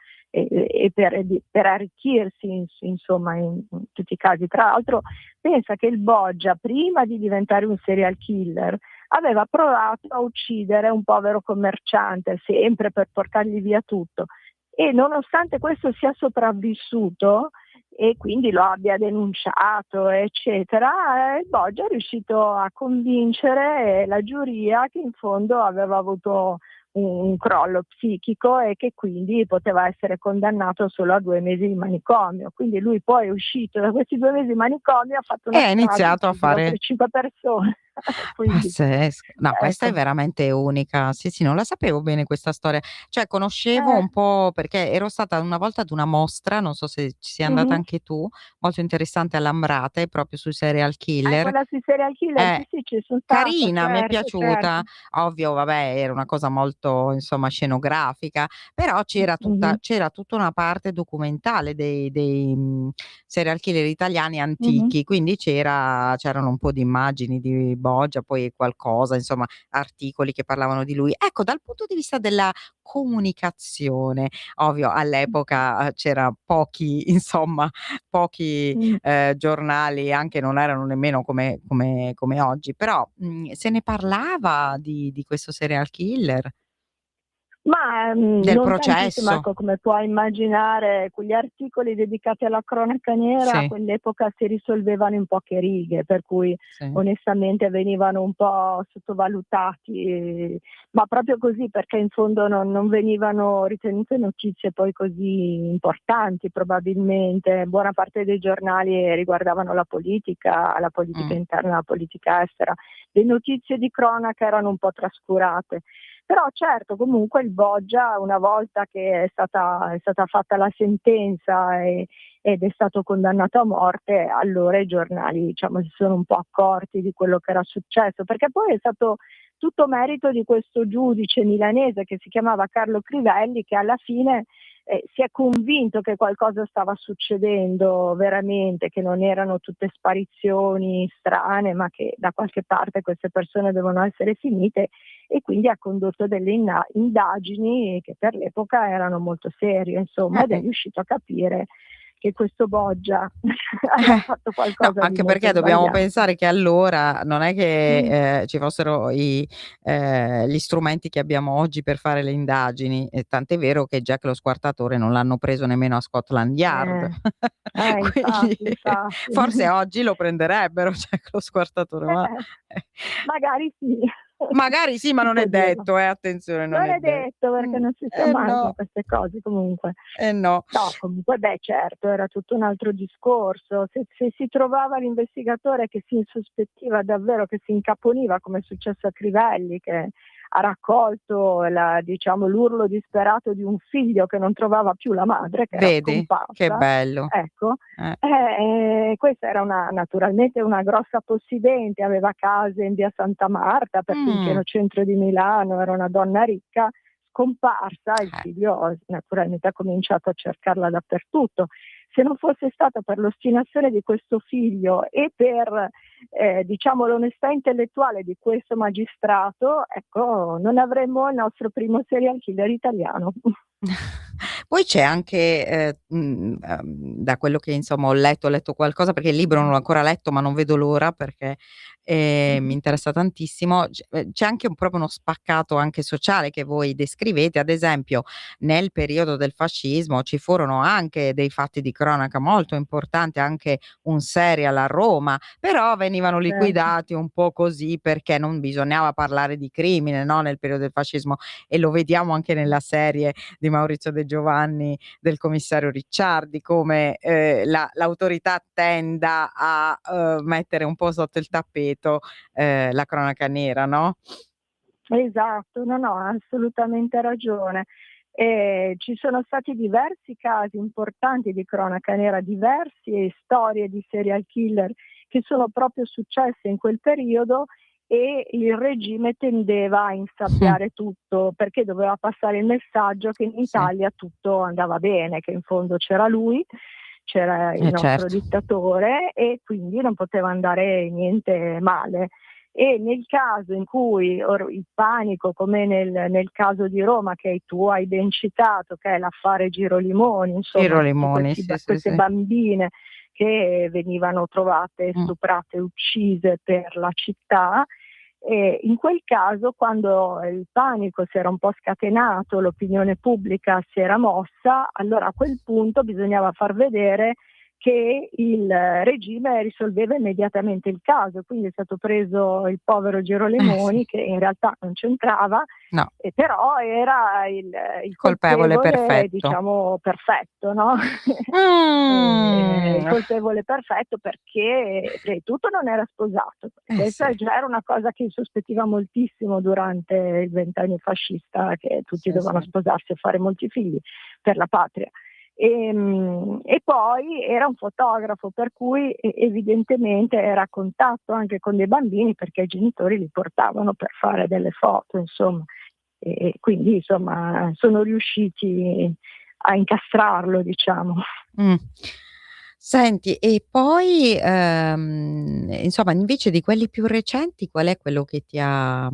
arricchirsi, insomma, in tutti i casi. Tra l'altro, pensa che il Boggia, prima di diventare un serial killer, aveva provato a uccidere un povero commerciante, sempre per portargli via tutto, e nonostante questo sia sopravvissuto e quindi lo abbia denunciato, eccetera, il Boggia è riuscito a convincere la giuria che in fondo aveva avuto un crollo psichico e che quindi poteva essere condannato solo a 2 mesi di manicomio. Quindi lui poi è uscito da questi 2 mesi di manicomio, ha fatto una E ha strage, ha iniziato a ucciso altre fare 5 persone. Quindi, pazzesco. No, questa è ecco. veramente unica. Sì, sì, non la sapevo bene questa storia. Cioè, conoscevo un po' perché ero stata una volta ad una mostra, non so se ci sei andata Mhm. anche tu, molto interessante all'Ambrate, proprio sui serial killer. Quella sui serial killer, sì, sì, ci sono stata, Carina, mi è certo, piaciuta. certo. Ovvio, vabbè, era una cosa molto, insomma, scenografica, però Mhm. c'era tutta una parte documentale dei serial killer italiani Mhm. antichi, quindi c'erano un po' di immagini di Boggia, poi qualcosa, insomma, articoli che parlavano di lui. Ecco, dal punto di vista della comunicazione, ovvio all'epoca, c'era pochi insomma, pochi giornali, anche non erano nemmeno come oggi, però, se ne parlava di questo serial killer? Ma Del non tantissimo, processo? ecco, come puoi immaginare, quegli articoli dedicati alla cronaca nera a Sì, quell'epoca si risolvevano in poche righe, per cui sì. onestamente venivano un po' sottovalutati, ma proprio così, perché in fondo non venivano ritenute notizie poi così importanti probabilmente. Buona parte dei giornali riguardavano la politica interna, la politica estera. Le notizie di cronaca erano un po' trascurate. Però certo, comunque il Boggia, una volta che è stata fatta la sentenza ed è stato condannato a morte, allora i giornali, diciamo, si sono un po' accorti di quello che era successo, perché poi è stato tutto merito di questo giudice milanese che si chiamava Carlo Crivelli, che alla fine si è convinto che qualcosa stava succedendo veramente, che non erano tutte sparizioni strane, ma che da qualche parte queste persone devono essere finite, e quindi ha condotto delle indagini che per l'epoca erano molto serie, insomma, ed è riuscito a capire che questo Boggia aveva fatto No, qualcosa di anche molto perché dobbiamo sbagliato. pensare che allora non è che, ci fossero gli strumenti che abbiamo oggi per fare le indagini, e tant'è vero che Jack lo Squartatore non l'hanno preso nemmeno a Scotland Yard. Quindi Infatti. forse oggi lo prenderebbero Jack lo Squartatore, ma Magari sì. magari sì, ma Chi non può è dirlo? detto, attenzione, non Non è è de detto, perché non si sa mai con no, queste cose comunque. no. No, comunque certo, era tutto un altro discorso. Se si trovava l'investigatore che si insospettiva davvero, che si incaponiva, come è successo a Crivelli, che ha raccolto diciamo, l'urlo disperato di un figlio che non trovava più la madre, che era Vedi? Che scomparsa. bello. Ecco, Eh. questa era naturalmente una grossa possidente, aveva case in via Santa Marta, perché in pieno centro di Milano, era una donna ricca, scomparsa, il figlio naturalmente ha cominciato a cercarla dappertutto. Se non fosse stato per l'ostinazione di questo figlio e per diciamo l'onestà intellettuale di questo magistrato, ecco, non avremmo il nostro primo serial killer italiano. Poi c'è anche, da quello che insomma ho letto qualcosa, perché il libro non l'ho ancora letto, ma non vedo l'ora perché mi interessa tantissimo. C'è anche proprio uno spaccato anche sociale che voi descrivete. Ad esempio, nel periodo del fascismo ci furono anche dei fatti di cronaca molto importanti, anche un serial a Roma, però venivano liquidati un po' così perché non bisognava parlare di crimine, no, nel periodo del fascismo, e lo vediamo anche nella serie di Maurizio De Giovanni del commissario Ricciardi, come l'autorità tenda a mettere un po' sotto il tappeto la cronaca nera, no? Esatto, no, ha assolutamente ragione. Ci sono stati diversi casi importanti di cronaca nera, diverse storie di serial killer che sono proprio successe in quel periodo, e il regime tendeva a insabbiare tutto, perché doveva passare il messaggio che in Italia tutto andava bene, che in fondo c'era lui, c'era il nostro dittatore, e quindi non poteva andare niente male. E nel caso in cui il panico, come nel caso di Roma che tu hai ben citato, che è l'affare Girolimoni, insomma, Girolimoni, queste bambine che venivano trovate stuprate e uccise per la città, e in quel caso, quando il panico si era un po' scatenato, l'opinione pubblica si era mossa, allora a quel punto bisognava far vedere che il regime risolveva immediatamente il caso, quindi è stato preso il povero Girolimoni, che in realtà non c'entrava, però era il colpevole perfetto. diciamo perfetto, no? Il colpevole perfetto, perché prima di tutto non era sposato. Questa già era una cosa che sospettiva moltissimo durante il ventennio fascista, che tutti dovevano sposarsi e fare molti figli per la patria. E poi era un fotografo, per cui evidentemente era a contatto anche con dei bambini, perché i genitori li portavano per fare delle foto, insomma, e quindi insomma sono riusciti a incastrarlo, diciamo. Senti, e poi insomma, invece di quelli più recenti, qual è quello che ti ha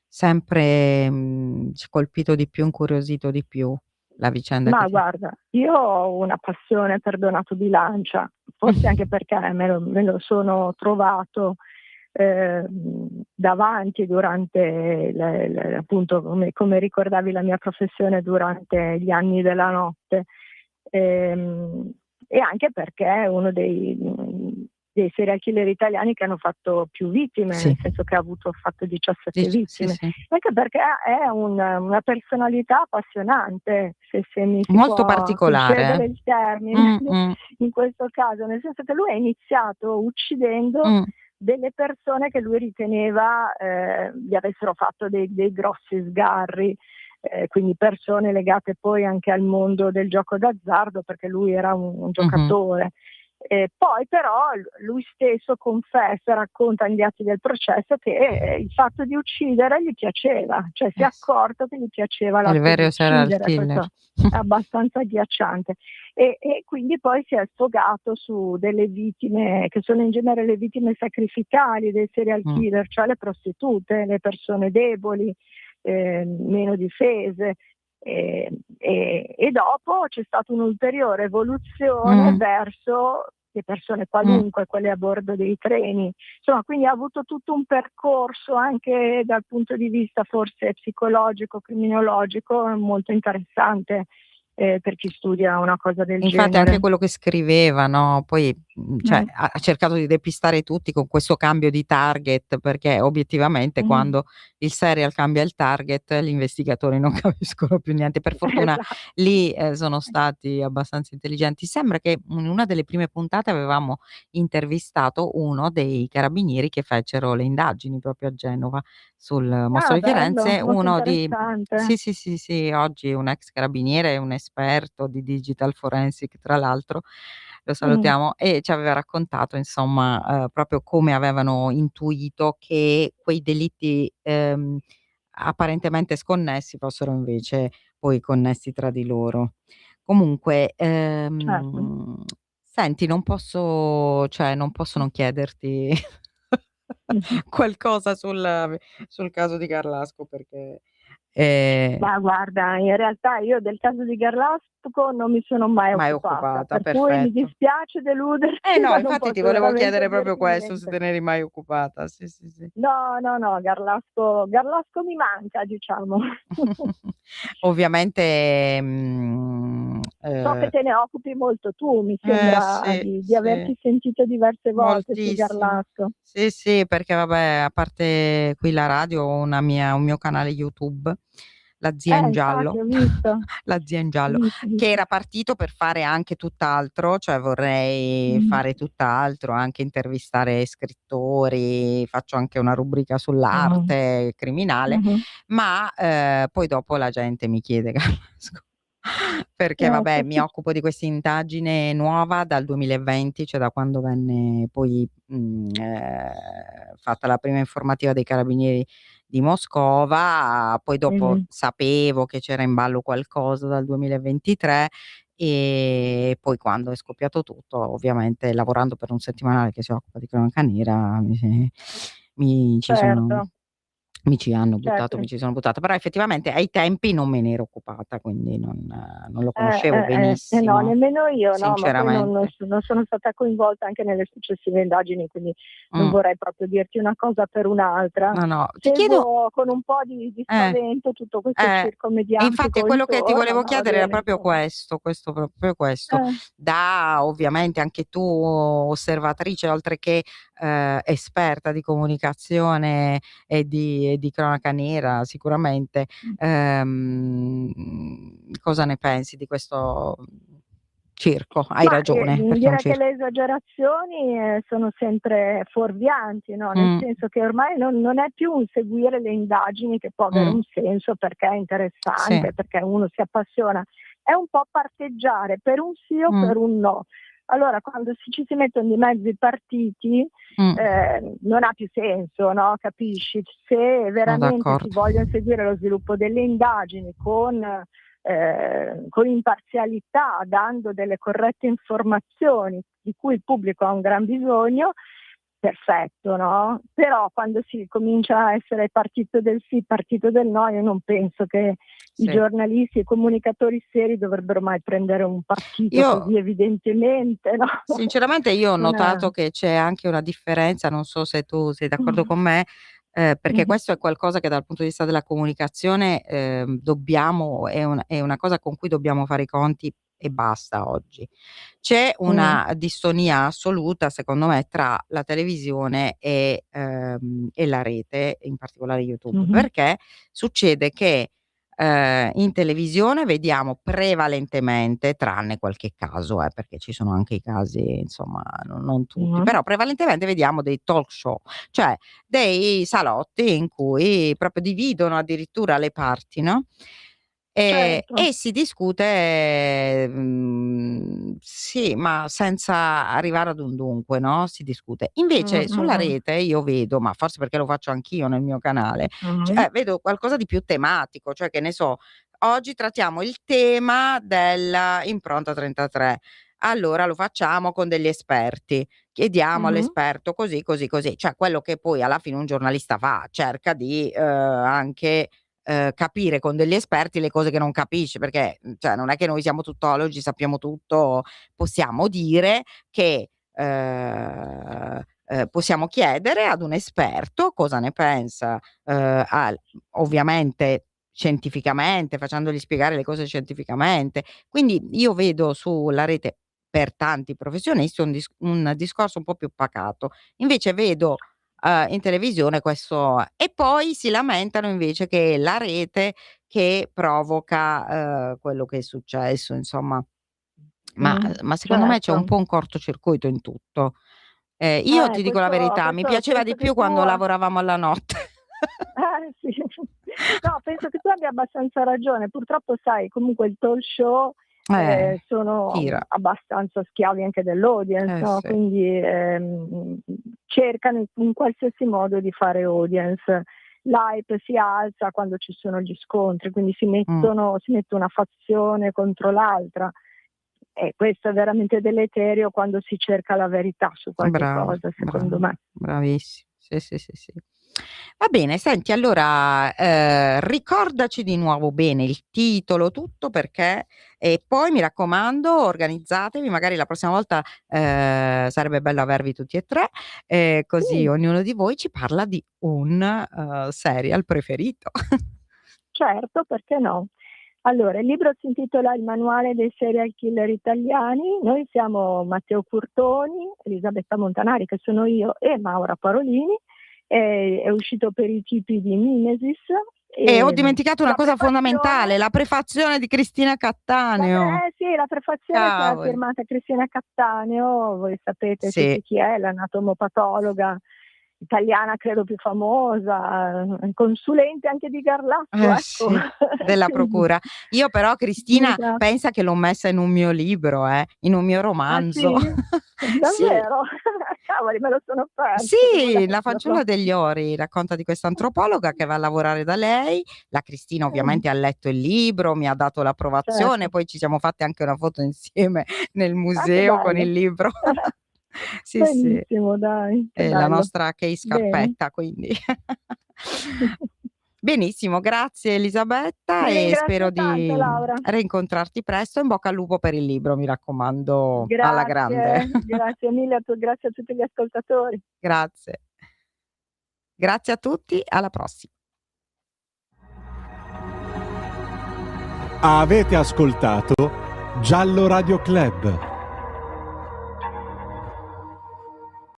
sempre colpito di più, incuriosito di più? La vicenda Ma guarda, io ho una passione per Donato Bilancia, forse anche perché me lo sono trovato davanti durante appunto, come ricordavi, la mia professione durante gli anni della notte, e anche perché è uno dei serial killer italiani che hanno fatto più vittime, nel senso che ha fatto 17 vittime, anche perché è una personalità appassionante, se mi si molto può particolare, concedere il termine, in questo caso, nel senso che lui ha iniziato uccidendo delle persone che lui riteneva gli avessero fatto dei grossi sgarri, quindi persone legate poi anche al mondo del gioco d'azzardo, perché lui era un giocatore. Poi però lui stesso confessa, racconta negli atti del processo che il fatto di uccidere gli piaceva, cioè si è accorto che gli piaceva l'atto di uccidere. Questo è abbastanza agghiacciante, e quindi poi si è sfogato su delle vittime che sono in genere le vittime sacrificali dei serial killer, cioè le prostitute, le persone deboli, meno difese. E dopo c'è stata un'ulteriore evoluzione verso le persone qualunque, quelle a bordo dei treni, insomma, quindi ha avuto tutto un percorso anche dal punto di vista forse psicologico, criminologico, molto interessante. per chi studia una cosa del Infatti genere. anche quello che scriveva, no, poi, cioè Mm. ha cercato di depistare tutti con questo cambio di target, perché obiettivamente Mhm. quando il serial cambia il target, gli investigatori non capiscono più niente. Per fortuna Esatto. lì, sono stati abbastanza intelligenti. Sembra che in una delle prime puntate avevamo intervistato uno dei carabinieri che fecero le indagini proprio a Genova sul mostro Ah, di bello, Firenze, molto uno di interessante. sì, oggi un ex carabiniere, un esperto di digital forensic tra l'altro, lo Mm. salutiamo, e ci aveva raccontato insomma, proprio come avevano intuito che quei delitti, apparentemente sconnessi fossero invece poi connessi tra di loro. Comunque, Certo. senti, non posso non chiederti Mhm. qualcosa sul caso di Garlasco perché, Ma guarda, in realtà io del caso di Garlasco non mi sono mai mai occupata, occupata, per cui mi perfetto. dispiace deluderti, No, ma non infatti ti posso volevo veramente chiedere proprio dirti questo, se niente. te ne eri mai occupata. Sì, sì, sì. No, Garlasco mi manca, diciamo. Ovviamente, So che te ne occupi molto tu, mi sembra sì, di sì, averti sentito diverse volte su moltissimo. Garlasco. Sì, sì, perché vabbè, a parte qui la radio, ho un mio canale YouTube, La Zia in Infatti Giallo, ho visto, La Zia in Giallo, visto, che visto. era partito per fare anche tutt'altro, cioè vorrei Mm. fare tutt'altro, anche intervistare scrittori, faccio anche una rubrica Mm. sull'arte criminale, Mhm. ma poi dopo la gente mi chiede perché vabbè, Certo. mi occupo di questa indagine nuova dal 2020, cioè da quando venne poi fatta la prima informativa dei carabinieri di Moscova, poi dopo Mhm. sapevo che c'era in ballo qualcosa dal 2023 e poi quando è scoppiato tutto, ovviamente lavorando per un settimanale che si occupa di cronaca nera, mi ci sono Certo, certo. mi ci sono buttata, però effettivamente ai tempi non me ne ero occupata, quindi non lo conoscevo No, benissimo, nemmeno io, no, ma poi sinceramente. non sono stata coinvolta anche nelle successive indagini, quindi non Mh. vorrei proprio dirti una cosa per un'altra. No, no, ti chiedo Seguo con un po' di eh. spavento tutto questo circo E infatti è mediatico quello che ti intorno, volevo ma va chiedere, era bene, proprio insomma. proprio questo. Eh, Da ovviamente anche tu osservatrice, oltre che, esperta di comunicazione e di cronaca nera sicuramente, cosa ne pensi di questo circo? Hai Ma ragione, perché è un direi che circo. le esagerazioni sono sempre fuorvianti, no? Nel Mh, senso che ormai non è più un seguire le indagini che può avere mh, un senso perché è sì, interessante, perché uno si appassiona, è un po' parteggiare per un sì o mh, per un no. Allora, quando ci si mettono di mezzo i partiti, mh, non ha più senso, no? Capisci? Se sono veramente si d'accordo. vogliono seguire lo sviluppo delle indagini con imparzialità, dando delle corrette informazioni di cui il pubblico ha un gran bisogno, perfetto, no? Però quando si comincia a essere partito del sì, partito del no, io non penso che i Sì. giornalisti e i comunicatori seri dovrebbero mai prendere un partito Io così evidentemente, no? Sinceramente io ho Una... notato che c'è anche una differenza, non so se tu sei d'accordo con me, perché Mhm. questo è qualcosa che dal punto di vista della comunicazione, dobbiamo è una cosa con cui dobbiamo fare i conti e basta oggi. C'è Mm. una distonia assoluta, secondo me, tra la televisione e la rete, in particolare YouTube, Mhm. perché succede che in televisione vediamo prevalentemente, tranne qualche caso, perché ci sono anche i casi, insomma, non tutti, Mhm. però prevalentemente vediamo dei talk show, cioè dei salotti in cui proprio dividono addirittura le parti, no, Certo. e si discute, sì, ma senza arrivare ad un dunque, no, si discute. Invece sulla Mhm. rete io vedo, ma forse perché lo faccio anch'io nel mio canale, Mhm. vedo qualcosa di più tematico, cioè che ne so, oggi trattiamo il tema della impronta 33. Allora lo facciamo con degli esperti. Chiediamo Mhm. all'esperto così, così, così. Cioè quello che poi alla fine un giornalista fa, cerca di, anche, capire con degli esperti le cose che non capisce, perché, cioè non è che noi siamo tuttologi, sappiamo tutto, possiamo dire che, possiamo chiedere ad un esperto cosa ne pensa, al ovviamente scientificamente, facendogli spiegare le cose scientificamente. Quindi io vedo sulla rete per tanti professionisti un discorso un po' più pacato. Invece vedo in televisione questo, e poi si lamentano invece che è la rete che provoca quello che è successo, insomma. Ma secondo me c'è un certo. po' un cortocircuito in tutto. Io ti dico la verità, mi piaceva di più quando lavoravamo alla notte. Sì. No, penso che tu abbia abbastanza ragione. Purtroppo, sai, comunque il talk show sono tira. abbastanza schiavi anche dell'audience, no? Sì. Quindi cercano in qualsiasi modo di fare audience. L'hype si alza quando ci sono gli scontri, quindi si mette una fazione contro l'altra. E questo è veramente deleterio quando si cerca la verità su qualche cosa, secondo me. Bravissimo. Sì. Va bene, senti, allora ricordaci di nuovo bene il titolo, tutto, perché e poi mi raccomando, organizzatevi, magari la prossima volta sarebbe bello avervi tutti e tre, così ognuno di voi ci parla di un serial preferito. Certo, perché no? Allora, il libro si intitola Il manuale dei serial killer italiani. Noi siamo Matteo Curtoni, Elisabetta Montanari, che sono io, e Maura Parolini. È uscito per i tipi di Mimesis. E ho dimenticato una cosa fondamentale, la prefazione di Cristina Cattaneo. Sì, la prefazione che ha firmata Cristina Cattaneo, voi sapete tutti chi è, l'anatomopatologa italiana credo più famosa, consulente anche di Garlasco, sì, della procura. Io però Cristina pensa che l'ho messa in un mio libro, in un mio romanzo. Sì? Davvero? Cavoli, me lo sono perso. Sì, La fanciulla degli ori racconta di questa antropologa che va a lavorare da lei. La Cristina ovviamente ha letto il libro, mi ha dato l'approvazione, poi ci siamo fatte anche una foto insieme nel museo con il libro. Sì, benissimo, dai. È la nostra Kay Scarpetta, quindi. Benissimo, grazie Elisabetta e spero di rincontrarti presto. In bocca al lupo per il libro, mi raccomando, alla grande. Grazie mille, grazie a tutti gli ascoltatori. Grazie a tutti, alla prossima. Avete ascoltato Giallo Radio Club.